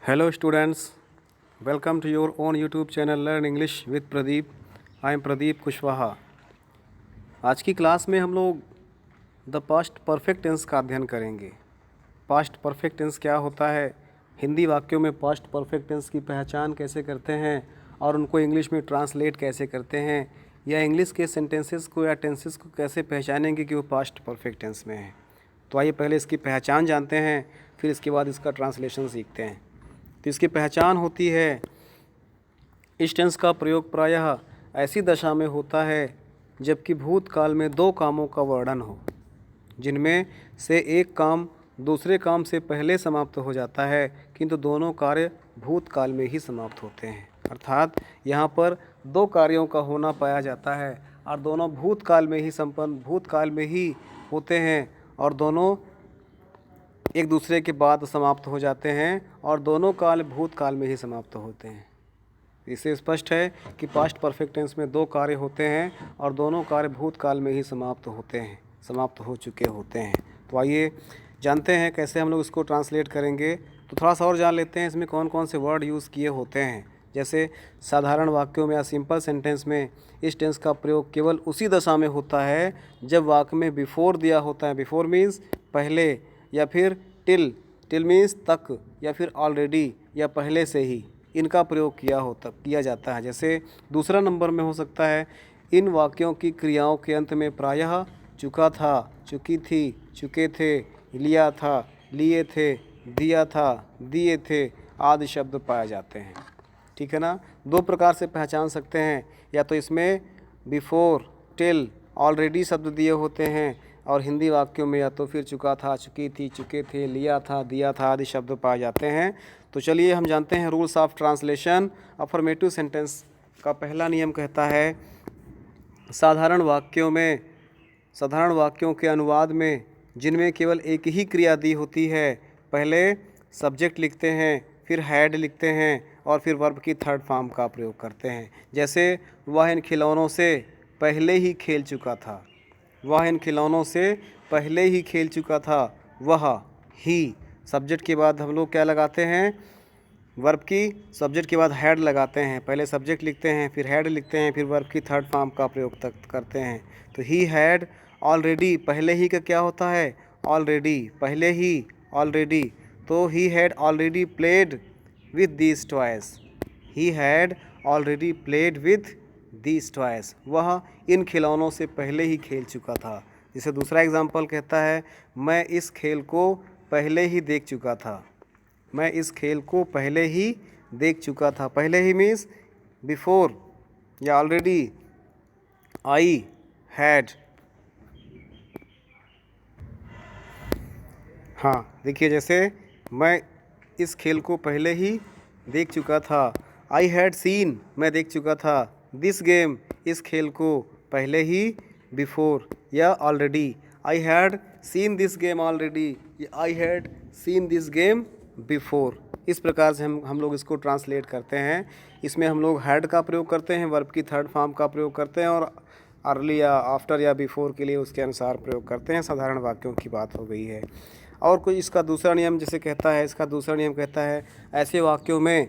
Hello students, welcome to your own YouTube channel Learn English with Pradeep. I am Pradeep Kushwaha. आज की class में हम लोग the past perfect tense का अध्ययन करेंगे. पास्ट परफेक्ट टेंस क्या होता है, हिंदी वाक्यों में पास्ट परफेक्ट टेंस की पहचान कैसे करते हैं और उनको इंग्लिश में ट्रांसलेट कैसे करते हैं, या इंग्लिश के सेंटेंसेस को या टेंसेस को कैसे पहचानेंगे कि वो पास्ट परफेक्ट टेंस में है. तो आइए पहले इसकी पहचान जानते हैं, फिर इसके बाद इसका ट्रांसलेशन सीखते हैं. तो इसकी पहचान होती है, इस टेंस का प्रयोग प्रायः ऐसी दशा में होता है जबकि भूतकाल में दो कामों का वर्णन हो, जिनमें से एक काम दूसरे काम से पहले समाप्त हो जाता है, किंतु दोनों कार्य भूतकाल में ही समाप्त होते हैं. अर्थात यहाँ पर दो कार्यों का होना पाया जाता है और दोनों भूतकाल में ही होते हैं और दोनों एक दूसरे के बाद समाप्त हो जाते हैं और दोनों काल भूतकाल में ही समाप्त होते हैं. इससे स्पष्ट है कि पास्ट परफेक्ट टेंस में दो कार्य होते हैं और दोनों कार्य भूतकाल में ही समाप्त हो चुके होते हैं. तो आइए जानते हैं कैसे हम लोग इसको ट्रांसलेट करेंगे. तो थोड़ा सा और जान लेते हैं इसमें कौन कौन से वर्ड यूज़ किए होते हैं. जैसे साधारण वाक्यों में या सिंपल सेंटेंस में इस टेंस का प्रयोग केवल उसी दशा में होता है जब वाक्य में बिफोर दिया होता है. बिफोर मीन्स पहले, या फिर टिल मीन्स तक, या फिर ऑलरेडी या पहले से ही, इनका प्रयोग किया जाता है. जैसे दूसरा नंबर में हो सकता है, इन वाक्यों की क्रियाओं के अंत में प्रायः चुका था, चुकी थी, चुके थे, लिया था, लिए थे, दिया था, दिए थे आदि शब्द पाए जाते हैं. ठीक है ना. दो प्रकार से पहचान सकते हैं, या तो इसमें बिफोर, टिल, ऑलरेडी शब्द दिए होते हैं, और हिंदी वाक्यों में या तो फिर चुका था, चुकी थी, चुके थे, लिया था, दिया था आदि शब्द पाए जाते हैं. तो चलिए हम जानते हैं rules of translation. Affirmative sentence का पहला नियम कहता है, साधारण वाक्यों के अनुवाद में जिनमें केवल एक ही क्रिया दी होती है, पहले सब्जेक्ट लिखते हैं, फिर हैड लिखते हैं और फिर वर्ब की थर्ड फॉर्म का प्रयोग करते हैं. जैसे वह इन खिलौनों से पहले ही खेल चुका था. वह इन खिलौनों से पहले ही खेल चुका था. वह ही सब्जेक्ट के बाद हम लोग क्या लगाते हैं, वर्ब की सब्जेक्ट के बाद हैड लगाते हैं. पहले सब्जेक्ट लिखते हैं, फिर हैड लिखते हैं, फिर वर्ब की थर्ड फॉर्म का प्रयोग करते हैं. तो ही हैड ऑलरेडी, पहले ही का क्या होता है, ऑलरेडी, पहले ही, ऑलरेडी. तो he had already played with these toys. He had already played with these toys. वह इन खिलौनों से पहले ही खेल चुका था. जैसे दूसरा एग्जाम्पल कहता है, मैं इस खेल को पहले ही देख चुका था. मैं इस खेल को पहले ही देख चुका था. पहले ही मीन्स बिफोर या ऑलरेडी. I had. हाँ देखिए, जैसे मैं इस खेल को पहले ही देख चुका था. आई हैड सीन, मैं देख चुका था. दिस गेम, इस खेल को पहले ही, बिफोर या already. I had seen this game already, I had seen this game before. इस प्रकार से हम लोग इसको ट्रांसलेट करते हैं. इसमें हम लोग हैड का प्रयोग करते हैं, वर्ब की थर्ड फॉर्म का प्रयोग करते हैं, और अर्ली या आफ्टर या बिफोर के लिए उसके अनुसार प्रयोग करते हैं. साधारण वाक्यों की बात हो गई है. और कोई इसका दूसरा नियम जैसे कहता है, ऐसे वाक्यों में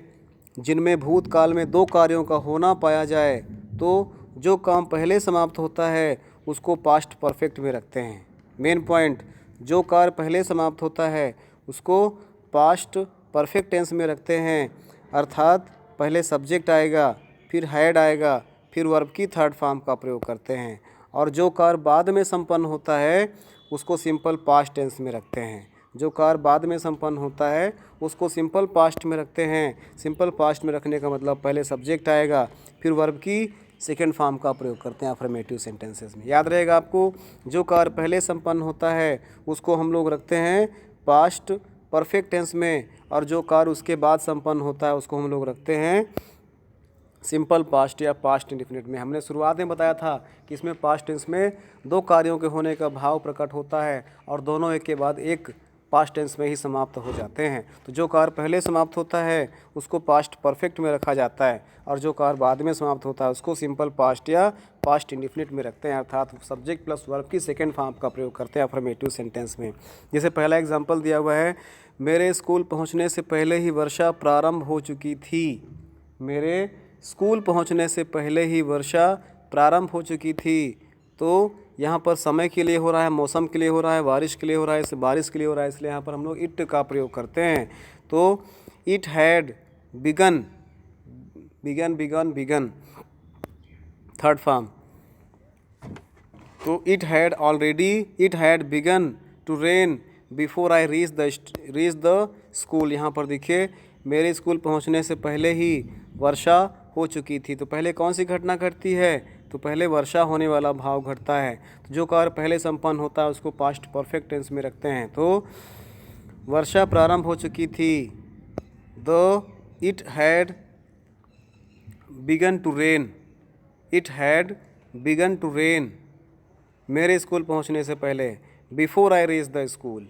जिनमें भूतकाल में दो कार्यों का होना पाया जाए, तो जो काम पहले समाप्त होता है उसको पास्ट परफेक्ट में रखते हैं. मेन पॉइंट, जो कार्य पहले समाप्त होता है उसको पास्ट परफेक्ट टेंस में रखते हैं. अर्थात पहले सब्जेक्ट आएगा, फिर हैड आएगा, फिर वर्ब की थर्ड फॉर्म का प्रयोग करते हैं. और जो कार्य बाद में संपन्न होता है उसको सिंपल पास्ट टेंस में रखते हैं. जो कार्य बाद में संपन्न होता है उसको सिंपल पास्ट में रखते हैं. सिंपल पास्ट में रखने का मतलब पहले सब्जेक्ट आएगा, फिर वर्ब की सेकेंड फॉर्म का प्रयोग करते हैं अफर्मेटिव सेंटेंसेस में. याद रहेगा आपको, जो कार्य पहले संपन्न होता है उसको हम लोग रखते हैं पास्ट परफेक्ट टेंस में, और जो कार्य उसके बाद संपन्न होता है उसको हम लोग रखते हैं सिंपल पास्ट या पास्ट इंडेफिनिट में. हमने शुरुआत में बताया था कि इसमें पास्ट टेंस में दो कार्यों के होने का भाव प्रकट होता है और दोनों एक के बाद एक पास्ट टेंस में ही समाप्त हो जाते हैं। तो जो कार्य पहले समाप्त होता है उसको पास्ट परफेक्ट में रखा जाता है, और जो कार्य बाद में समाप्त होता है उसको सिंपल पास्ट या पास्ट इंडिफिनिट में रखते हैं, अर्थात सब्जेक्ट प्लस वर्ब की सेकेंड फॉर्म का प्रयोग करते हैं अफर्मेटिव सेंटेंस में। जैसे पहला एग्जाम्पल दिया हुआ है, मेरे स्कूल पहुंचने से पहले ही वर्षा प्रारंभ हो चुकी थी। मेरे स्कूल पहुंचने से पहले ही वर्षा प्रारंभ हो चुकी थी। तो यहाँ पर समय के लिए हो रहा है, मौसम के लिए हो रहा है, बारिश के लिए हो रहा है, इसलिए बारिश के लिए हो रहा है, इसलिए यहाँ पर हम लोग इट का प्रयोग करते हैं। तो it had begun, begun begun begun third form. तो it had begun to rain before I reach the school. यहाँ पर देखिए, मेरे स्कूल पहुँचने से पहले ही वर्षा हो चुकी थी। तो पहले कौन सी घटना घटती है? तो पहले वर्षा होने वाला भाव घटता है। तो जो कार्य पहले संपन्न होता है उसको पास्ट परफेक्ट टेंस में रखते हैं। तो वर्षा प्रारंभ हो चुकी थी, it had begun to rain, it had begun to rain मेरे स्कूल पहुंचने से पहले, before I reach the school.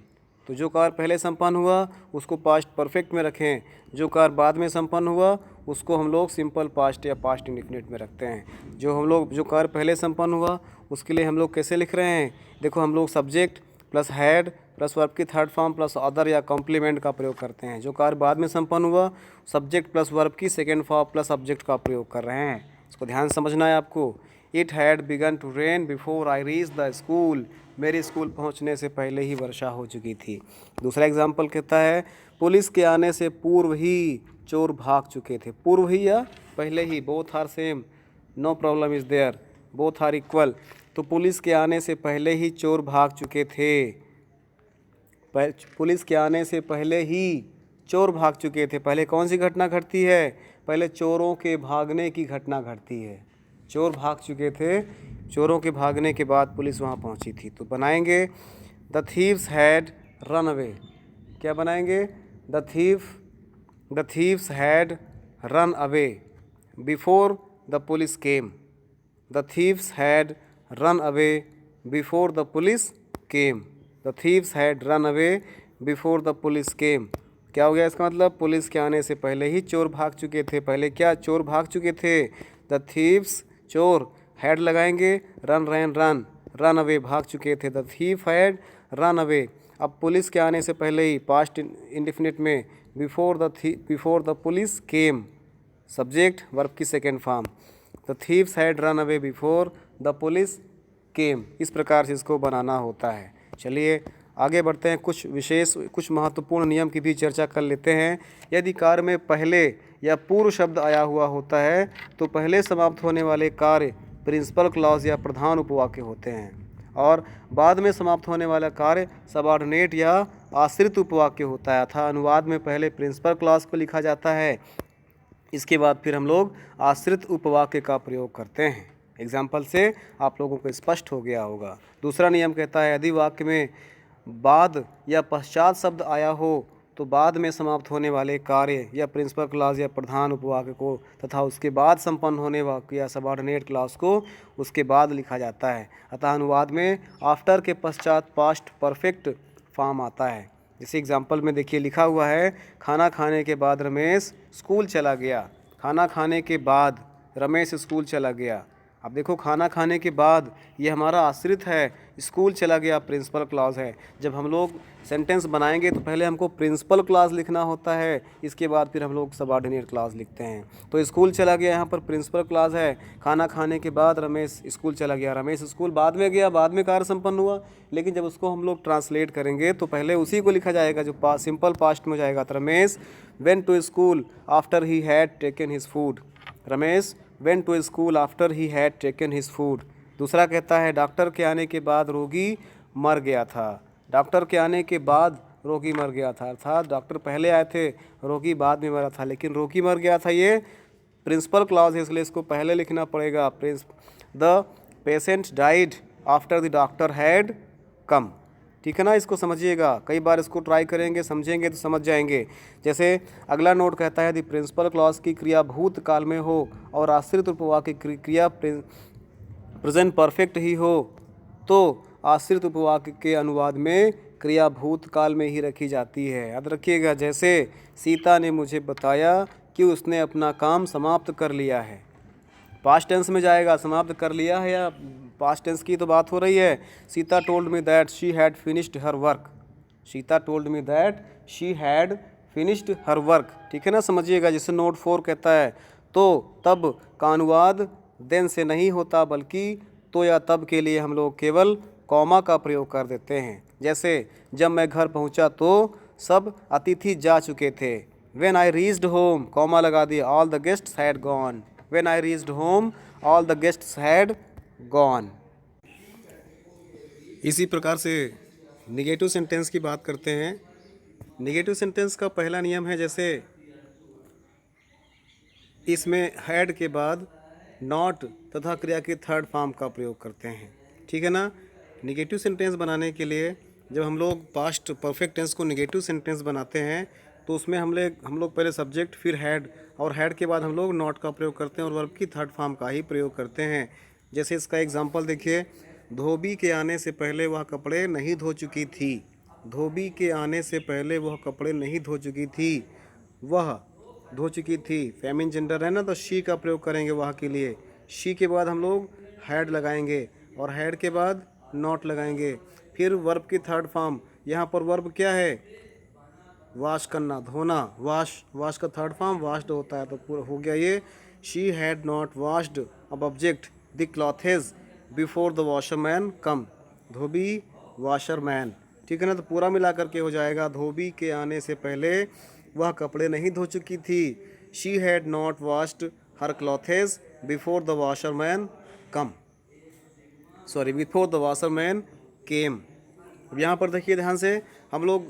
तो जो कार्य पहले संपन्न हुआ उसको पास्ट परफेक्ट में रखें, जो कार्य बाद में संपन्न हुआ उसको हम लोग सिंपल पास्ट या पास्ट इंडिफिनिट में रखते हैं। जो कार्य पहले संपन्न हुआ उसके लिए हम लोग कैसे लिख रहे हैं? देखो, हम लोग subject plus had plus verb की थर्ड फॉर्म प्लस अदर या कॉम्प्लीमेंट का प्रयोग करते हैं। जो कार्य बाद में संपन्न हुआ सब्जेक्ट प्लस वर्ब की सेकेंड फॉर्म प्लस ऑब्जेक्ट का प्रयोग कर रहे हैं। इसको ध्यान समझना है आपको। It had begun to rain before I reach the school. मेरे स्कूल पहुंचने से पहले ही वर्षा हो चुकी थी। दूसरा एग्जाम्पल कहता है, पुलिस के आने से पूर्व ही चोर भाग चुके थे। पूर्व ही या पहले ही, both are same, no problem is there, both are equal. तो पुलिस के आने से पहले ही चोर भाग चुके थे। पुलिस के आने से पहले ही चोर भाग चुके थे। पहले कौन सी घटना घटती है? पहले चोरों के भागने की घटना घटती है। चोर भाग चुके थे, चोरों के भागने के बाद पुलिस वहाँ पहुँची थी। तो बनाएंगे the thieves had run away. क्या बनाएंगे? The thieves had run away before the police came. The thieves had run away before the police came. The thieves had run away before the police केम। क्या हो गया इसका मतलब? Police के आने से पहले ही चोर भाग चुके थे। पहले क्या चोर भाग चुके थे? द थीव्स, चोर, हैड लगाएंगे, रन अवे, भाग चुके थे। The thief had run away. अब पुलिस के आने से पहले ही पास्ट इंडिफिनिट में before the police came, subject verb की second form. The thieves had run away before the police came. इस प्रकार से इसको बनाना होता है। चलिए आगे बढ़ते हैं। कुछ महत्वपूर्ण नियम की भी चर्चा कर लेते हैं। यदि कार्य में पहले या पूर्व शब्द आया हुआ होता है तो पहले समाप्त होने वाले कार्य प्रिंसिपल क्लॉज या प्रधान उपवाक्य होते हैं, और बाद में समाप्त होने वाला कार्य सबऑर्डिनेट या आश्रित उपवाक्य होता है। अतः अनुवाद में पहले प्रिंसिपल क्लॉज को लिखा जाता है, इसके बाद फिर हम लोग आश्रित उपवाक्य का प्रयोग करते हैं। एग्जाम्पल से आप लोगों को स्पष्ट हो गया होगा। दूसरा नियम कहता है, यदि वाक्य में बाद या पश्चात शब्द आया हो तो बाद में समाप्त होने वाले कार्य या प्रिंसिपल क्लॉज या प्रधान उपवाक्य को तथा उसके बाद संपन्न होने वाक्य या सबऑर्डिनेट क्लॉज को उसके बाद लिखा जाता है। अतः अनुवाद में आफ्टर के पश्चात पास्ट परफेक्ट फॉर्म आता है। जैसे एग्जाम्पल में देखिए लिखा हुआ है, खाना खाने के बाद रमेश स्कूल चला गया। खाना खाने के बाद रमेश स्कूल चला गया। अब देखो, खाना खाने के बाद ये हमारा आश्रित है, स्कूल चला गया प्रिंसिपल क्लॉज है। जब हम लोग सेंटेंस बनाएंगे तो पहले हमको प्रिंसिपल क्लॉज लिखना होता है, इसके बाद फिर हम लोग सबऑर्डिनेट क्लॉज लिखते हैं। तो स्कूल चला गया यहाँ पर प्रिंसिपल क्लॉज है। खाना खाने के बाद रमेश स्कूल चला गया। रमेश स्कूल बाद में गया, बाद में कार्य संपन्न हुआ, लेकिन जब उसको हम लोग ट्रांसलेट करेंगे तो पहले उसी को लिखा जाएगा जो सिंपल पास्ट में हो जाएगा। तो Ramesh went to school after he had taken his food. Ramesh went to school after he had taken his food. दूसरा कहता है, डॉक्टर के आने के बाद रोगी मर गया था। डॉक्टर के आने के बाद रोगी मर गया था, अर्थात डॉक्टर पहले आए थे, रोगी बाद में मरा था, लेकिन रोगी मर गया था। ये प्रिंसिपल क्लॉज है, इसलिए इसको पहले लिखना पड़ेगा। The patient died after the doctor had come. ठीक है ना, इसको समझिएगा। कई बार इसको ट्राई करेंगे, समझेंगे तो समझ जाएंगे। जैसे अगला नोट कहता है, यदि प्रिंसिपल क्लॉज की क्रिया भूतकाल में हो और आश्रित उपवाक्य की क्रिया प्रेजेंट परफेक्ट ही हो तो आश्रित उपवाक्य के अनुवाद में क्रिया भूतकाल में ही रखी जाती है। याद रखिएगा, जैसे सीता ने मुझे बताया कि उसने अपना काम समाप्त कर लिया है। पास्ट टेंस में जाएगा, समाप्त कर लिया है, या पास्ट टेंस की तो बात हो रही है। Sita told me that she had finished her work. Sita told me that she had finished her work. ठीक है ना, समझिएगा। जैसे नोट 4 कहता है तो तब का अनुवाद देन से नहीं होता, बल्कि तो या तब के लिए हम लोग केवल कॉमा का प्रयोग कर देते हैं। जैसे जब मैं घर पहुंचा तो सब अतिथि जा चुके थे। When I reached home, comma लगा दिया, all the guests had gone. When I reached home, all the guests had gone. इसी प्रकार से निगेटिव सेंटेंस की बात करते हैं। निगेटिव सेंटेंस का पहला नियम है, जैसे इसमें हैड के बाद नॉट तथा क्रिया के थर्ड फॉर्म का प्रयोग करते हैं। ठीक है ना। निगेटिव सेंटेंस बनाने के लिए जब हम लोग पास्ट परफेक्ट टेंस को निगेटिव सेंटेंस बनाते हैं तो उसमें हम लोग पहले सब्जेक्ट फिर हैड, और हैड के बाद हम लोग नॉट का प्रयोग करते हैं और वर्ब की थर्ड फॉर्म का ही प्रयोग करते हैं। जैसे इसका एग्जांपल देखिए, धोबी के आने से पहले वह कपड़े नहीं धो चुकी थी। धोबी के आने से पहले वह कपड़े नहीं धो चुकी थी, वह धो चुकी थी। फेमिन जेंडर है ना, तो शी का प्रयोग करेंगे वह के लिए। शी के बाद हम लोग हैड लगाएंगे और हैड के बाद नॉट लगाएंगे। फिर वर्ब की थर्ड फॉर्म, यहाँ पर वर्ब क्या है, वॉश करना, धोना। वॉश का थर्ड फॉर्म वॉश्ड होता है, तो पूरा हो गया ये। शी हैड नॉट वॉश्ड अब object the clothes before the washerman come. Dhobi washerman. ठीक है ना, तो पूरा मिला करके हो जाएगा, धोबी के आने से पहले वह कपड़े नहीं धो चुकी थी। She had not washed her clothes before the washerman come, sorry before the washerman came. अब यहाँ पर देखिए ध्यान से, हम लोग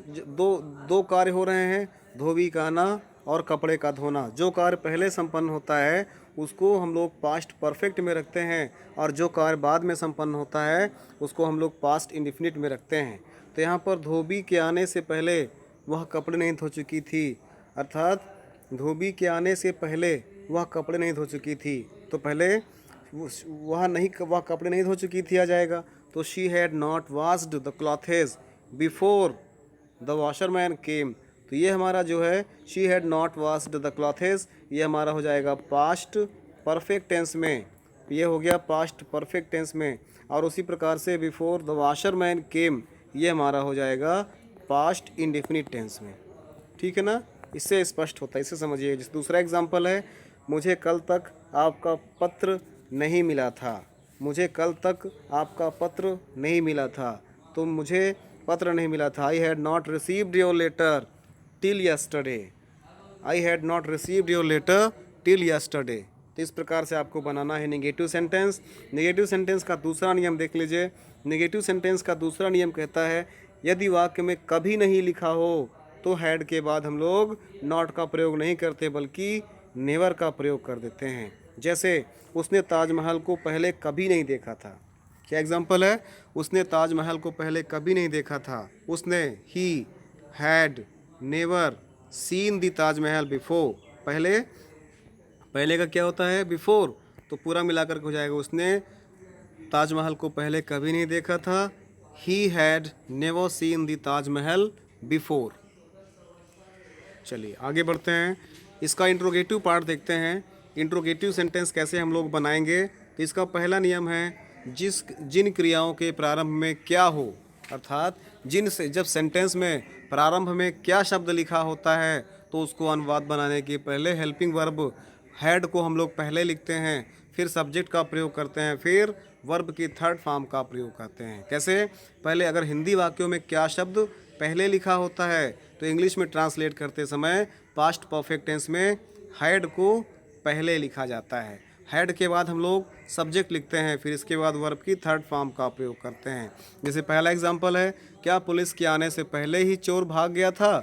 दो कार्य हो रहे हैं, धोबी का आना और कपड़े का धोना। जो कार्य पहले संपन्न होता है उसको हम लोग पास्ट परफेक्ट में रखते हैं, और जो कार्य बाद में संपन्न होता है उसको हम लोग पास्ट इंडिफिनिट में रखते हैं। तो यहाँ पर धोबी के आने से पहले वह कपड़े नहीं धो चुकी थी, अर्थात धोबी के आने से पहले वह कपड़े नहीं धो चुकी थी, तो पहले वह कपड़े नहीं धो चुकी थी आ जाएगा। तो she had not washed the clothes before the washerman came. तो ये हमारा जो है she had not washed the clothes, ये हमारा हो जाएगा पास्ट परफेक्ट टेंस में। ये हो गया पास्ट परफेक्ट टेंस में। और उसी प्रकार से बिफोर द वॉशरमैन केम, ये हमारा हो जाएगा पास्ट इंडेफिनिट टेंस में। ठीक है ना, इससे स्पष्ट होता है, इससे समझिए। जिस दूसरा एग्जाम्पल है, मुझे कल तक आपका पत्र नहीं मिला था। मुझे कल तक आपका पत्र नहीं मिला था, तो मुझे पत्र नहीं मिला था। I had not received your letter till yesterday. I had not received your letter till yesterday. तो इस प्रकार से आपको बनाना है निगेटिव सेंटेंस। निगेटिव सेंटेंस का दूसरा नियम देख लीजिए। निगेटिव सेंटेंस का दूसरा नियम कहता है, यदि वाक्य में कभी नहीं लिखा हो तो हैड के बाद हम लोग नॉट का प्रयोग नहीं करते, बल्कि नेवर का प्रयोग कर देते हैं। जैसे उसने ताजमहल को पहले कभी नहीं देखा था। क्या एग्जाम्पल है, उसने ताजमहल को पहले कभी नहीं देखा था। उसने he had never seen the Taj Mahal before. पहले का क्या होता है, बिफोर, तो पूरा मिलाकर हो जाएगा, उसने ताजमहल को पहले कभी नहीं देखा था। He had never seen the Taj Mahal before. चलिए आगे बढ़ते हैं, इसका इंट्रोगेटिव पार्ट देखते हैं। इंट्रोगेटिव सेंटेंस कैसे हम लोग बनाएंगे। तो इसका पहला नियम है, जिन क्रियाओं के प्रारंभ में क्या हो, अर्थात जब सेंटेंस में प्रारंभ में क्या शब्द लिखा होता है तो उसको अनुवाद बनाने के पहले हेल्पिंग वर्ब हैड को हम लोग पहले लिखते हैं, फिर सब्जेक्ट का प्रयोग करते हैं, फिर वर्ब की थर्ड फॉर्म का प्रयोग करते हैं। कैसे, पहले अगर हिंदी वाक्यों में क्या शब्द पहले लिखा होता है तो इंग्लिश में ट्रांसलेट करते समय पास्ट परफेक्ट टेंस में हैड को पहले लिखा जाता है। हैड के बाद हम लोग सब्जेक्ट लिखते हैं, फिर इसके बाद वर्ब की थर्ड फॉर्म का प्रयोग करते हैं। जैसे पहला एग्जांपल है, क्या पुलिस के आने से पहले ही चोर भाग गया था।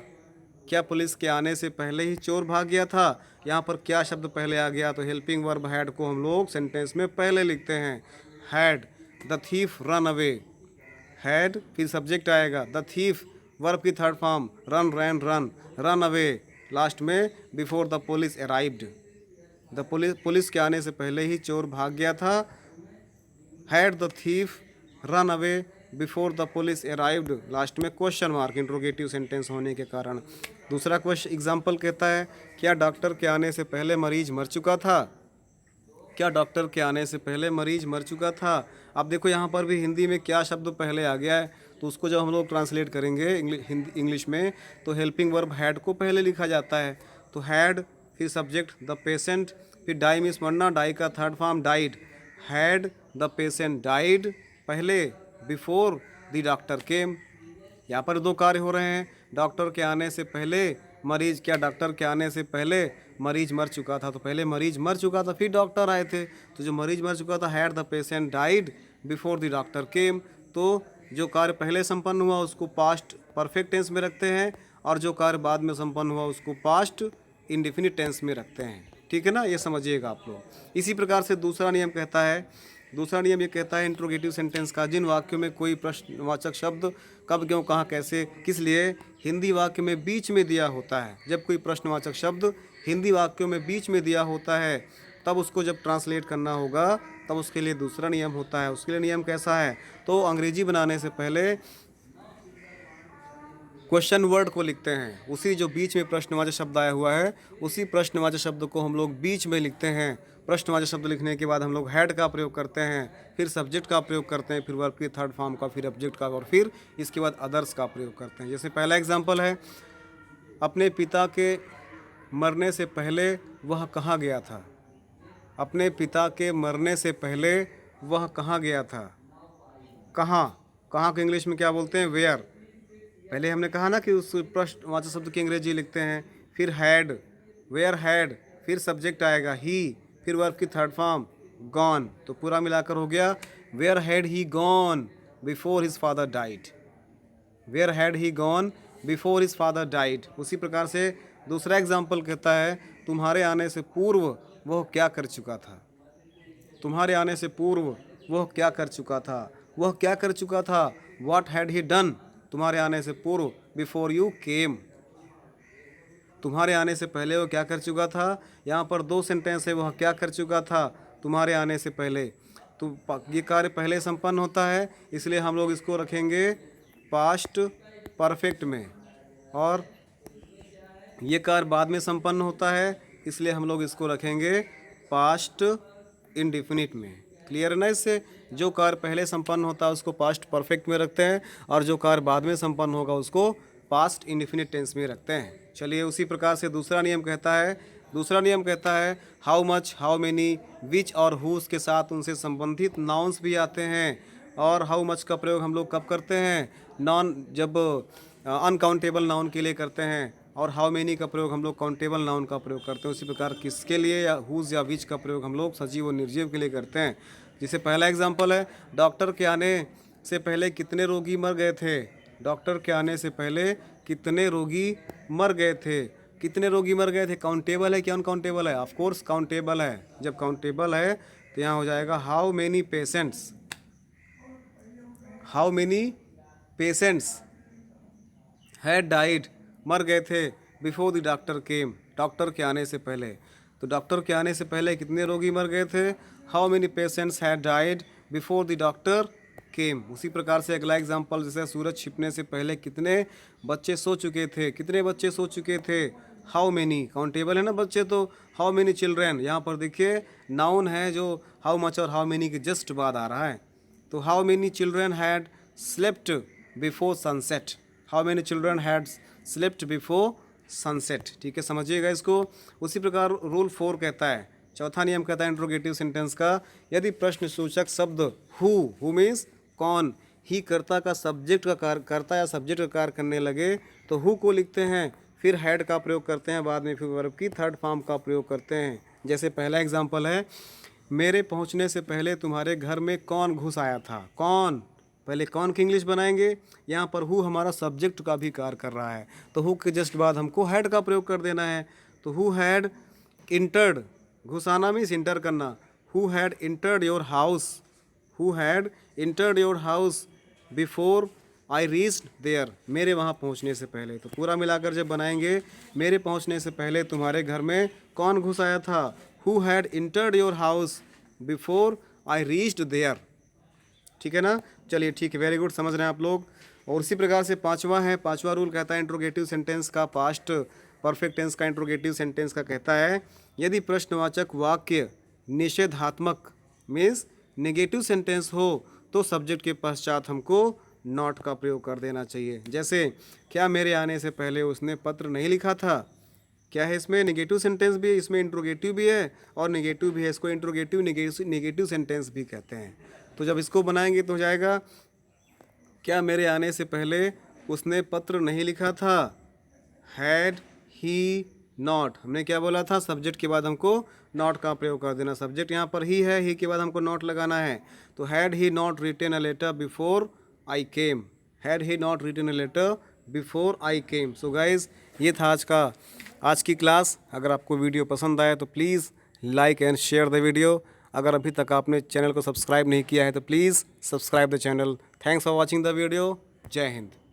क्या पुलिस के आने से पहले ही चोर भाग गया था। यहाँ पर क्या शब्द पहले आ गया, तो हेल्पिंग वर्ब हैड को हम लोग सेंटेंस में पहले लिखते हैं। Had the thief run away. Had फिर सब्जेक्ट आएगा, द थीफ वर्ब की third form, run ran run, run away last में, before the police arrived. The police के आने से पहले ही चोर भाग गया था। Had the thief run away before the police arrived, last में क्वेश्चन मार्क इंट्रोगेटिव सेंटेंस होने के कारण। दूसरा क्वेश्चन एग्जाम्पल कहता है क्या डॉक्टर के आने से पहले मरीज मर चुका था? क्या डॉक्टर के आने से पहले मरीज मर चुका था? अब देखो यहाँ पर भी हिंदी में क्या शब्द पहले आ गया है, तो उसको जब हम लोग ट्रांसलेट करेंगे इंग्लिश में, तो हेल्पिंग वर्ब हैड को पहले लिखा जाता है। तो हैड, फिर सब्जेक्ट द पेशेंट, फिर डाई मीन्स मरना, डाई का third form died. Had the patient died पहले, बिफोर द डॉक्टर केम। यहाँ पर दो कार्य हो रहे हैं, डॉक्टर के आने से पहले मरीज, क्या डॉक्टर के आने से पहले मरीज मर चुका था? तो पहले मरीज मर चुका था फिर डॉक्टर आए थे, तो जो मरीज मर चुका था had the patient died before the doctor केम। तो जो कार्य पहले संपन्न हुआ उसको पास्ट परफेक्ट टेंस में रखते हैं, और जो कार्य बाद में संपन्न हुआ उसको पास्ट इंडेफिनिट टेंस में रखते हैं। ठीक है ना, ये समझिएगा आप लोग। इसी प्रकार से दूसरा नियम ये कहता है इंट्रोगेटिव सेंटेंस का जिन वाक्यों में कोई प्रश्नवाचक शब्द कब, क्यों, कहाँ, कैसे, किस लिए हिंदी वाक्य में बीच में दिया होता है। जब कोई प्रश्नवाचक शब्द हिंदी वाक्यों में बीच में दिया होता है तब उसको जब ट्रांसलेट करना होगा तब उसके लिए दूसरा नियम होता है। उसके लिए नियम कैसा है, तो अंग्रेजी बनाने से पहले क्वेश्चन वर्ड को लिखते हैं, उसी जो बीच में प्रश्नवाचक शब्द आया हुआ है उसी प्रश्नवाचक शब्द को हम लोग बीच में लिखते हैं। प्रश्नवाचक शब्द लिखने के बाद हम लोग हैड का प्रयोग करते हैं, फिर सब्जेक्ट का प्रयोग करते हैं, फिर वर्ब के थर्ड फॉर्म का, फिर ऑब्जेक्ट का, और फिर इसके बाद अदर्स का प्रयोग करते हैं। जैसे पहला एग्जाम्पल है, अपने पिता के मरने से पहले वह कहाँ गया था? अपने पिता के मरने से पहले वह कहाँ गया था? कहाँ, कहाँ को इंग्लिश में क्या बोलते हैं? वेयर। पहले हमने कहा ना कि उस प्रश्नवाचक शब्द की अंग्रेजी लिखते हैं, फिर हैड, वेयर हैड, फिर सब्जेक्ट आएगा ही, फिर वर्ब की थर्ड फॉर्म गॉन। तो पूरा मिलाकर हो गया where had he gone before his father died. Where had he gone before his father died. उसी प्रकार से दूसरा एग्जाम्पल कहता है तुम्हारे आने से पूर्व वह क्या कर चुका था? तुम्हारे आने से पूर्व वह क्या कर चुका था? वह क्या कर चुका था? What had he done? तुम्हारे आने से पूर्व, बिफोर यू केम। तुम्हारे आने से पहले वो क्या कर चुका था? यहाँ पर दो सेंटेंस है, वह क्या कर चुका था तुम्हारे आने से पहले। तो ये कार्य पहले संपन्न होता है, इसलिए हम लोग इसको रखेंगे पास्ट परफेक्ट में, और ये कार्य बाद में संपन्न होता है, इसलिए हम लोग इसको रखेंगे पास्ट इंडेफिनिट में। क्लियर है ना? इससे जो कार्य पहले संपन्न होता है उसको पास्ट परफेक्ट में रखते हैं, और जो कार्य बाद में संपन्न होगा उसको पास्ट इंडेफिनिट टेंस में रखते हैं। चलिए, उसी प्रकार से दूसरा नियम कहता है हाउ मच, हाउ मेनी, विच और हुज के साथ उनसे संबंधित नाउन्स भी आते हैं। और हाउ मच का प्रयोग हम लोग कब करते हैं? जब अनकाउंटेबल नाउन के लिए करते हैं, और हाउ मेनी का प्रयोग हम लोग काउंटेबल नाउन का प्रयोग करते हैं। उसी प्रकार किसके लिए, या हुज या विच का प्रयोग हम लोग सजीव और निर्जीव के लिए करते हैं। जैसे पहला एग्जांपल है, डॉक्टर के आने से पहले कितने रोगी मर गए थे? डॉक्टर के आने से पहले कितने रोगी मर गए थे? कितने रोगी मर गए थे काउंटेबल है कि अनकाउंटेबल है? ऑफ कोर्स काउंटेबल है। जब काउंटेबल है तो यहाँ हो जाएगा how many patients, how many patients had died, मर गए थे, before the doctor came, doctor के आने से पहले। तो डॉक्टर के आने से पहले कितने रोगी मर गए थे? How many patients had died before the doctor केम। उसी प्रकार से अगला एग्जांपल, जैसे सूरज छिपने से पहले कितने बच्चे सो चुके थे? कितने बच्चे सो चुके थे? हाउ मेनी, काउंटेबल है ना बच्चे, तो हाउ मेनी चिल्ड्रेन। यहाँ पर देखिए नाउन है जो हाउ मच और हाउ मेनी के जस्ट बाद आ रहा है। तो how many children had slept before sunset, how many children had slept before sunset. ठीक है, समझिएगा इसको। उसी प्रकार रूल 4 कहता है, चौथा नियम कहता है इंट्रोगेटिव सेंटेंस का, यदि प्रश्न सूचक शब्द हु मीन्स कौन, ही कर्ता का सब्जेक्ट का कार्य, कर्ता या सब्जेक्ट का कार्य करने लगे तो हु को लिखते हैं, फिर हैड का प्रयोग करते हैं, बाद में फिर वर्ब की थर्ड फॉर्म का प्रयोग करते हैं। जैसे पहला एग्जांपल है, मेरे पहुंचने से पहले तुम्हारे घर में कौन घुस आया था? कौन, पहले कौन की इंग्लिश बनाएंगे। यहाँ पर हु हमारा सब्जेक्ट का भी कार्य कर रहा है, तो हु के जस्ट बाद हमको हैड का प्रयोग कर देना है। तो हु हैड इंटर्ड, घुसाना मीन्स इंटर करना, who had entered your house, who had entered your house before I reached there, मेरे वहाँ पहुँचने से पहले। तो पूरा मिलाकर जब बनाएंगे, मेरे पहुँचने से पहले तुम्हारे घर में कौन घुस आया था? Who had entered your house before I reached there. ठीक है ना। चलिए ठीक है, वेरी गुड, समझ रहे हैं आप लोग। और इसी प्रकार से पांचवा रूल कहता है इंट्रोगेटिव सेंटेंस का, पास्ट परफेक्ट टेंस का इंट्रोगेटिव सेंटेंस का कहता है यदि प्रश्नवाचक वाक्य निषेधात्मक मीन्स नेगेटिव सेंटेंस हो तो सब्जेक्ट के पश्चात हमको नॉट का प्रयोग कर देना चाहिए। जैसे क्या मेरे आने से पहले उसने पत्र नहीं लिखा था, क्या है इसमें नेगेटिव सेंटेंस भी है, इसमें इंट्रोगेटिव भी है और नेगेटिव भी है, इसको इंट्रोगेटिव नेगेटिव सेंटेंस भी कहते हैं। तो जब इसको बनाएंगे तो हो जाएगा क्या मेरे आने से पहले उसने पत्र नहीं लिखा था, हैड ही नॉट। हमने क्या बोला था, सब्जेक्ट के बाद हमको नॉट का प्रयोग कर देना। सब्जेक्ट यहाँ पर ही है, ही के बाद हमको नॉट लगाना है। तो had he not written a letter before I came, had he not written a letter before I came. So guys, ये था आज की क्लास। अगर आपको वीडियो पसंद आया तो please like and share the video. अगर अभी तक आपने चैनल को सब्सक्राइब नहीं किया है तो please subscribe the channel. Thanks for watching the video. जय हिंद।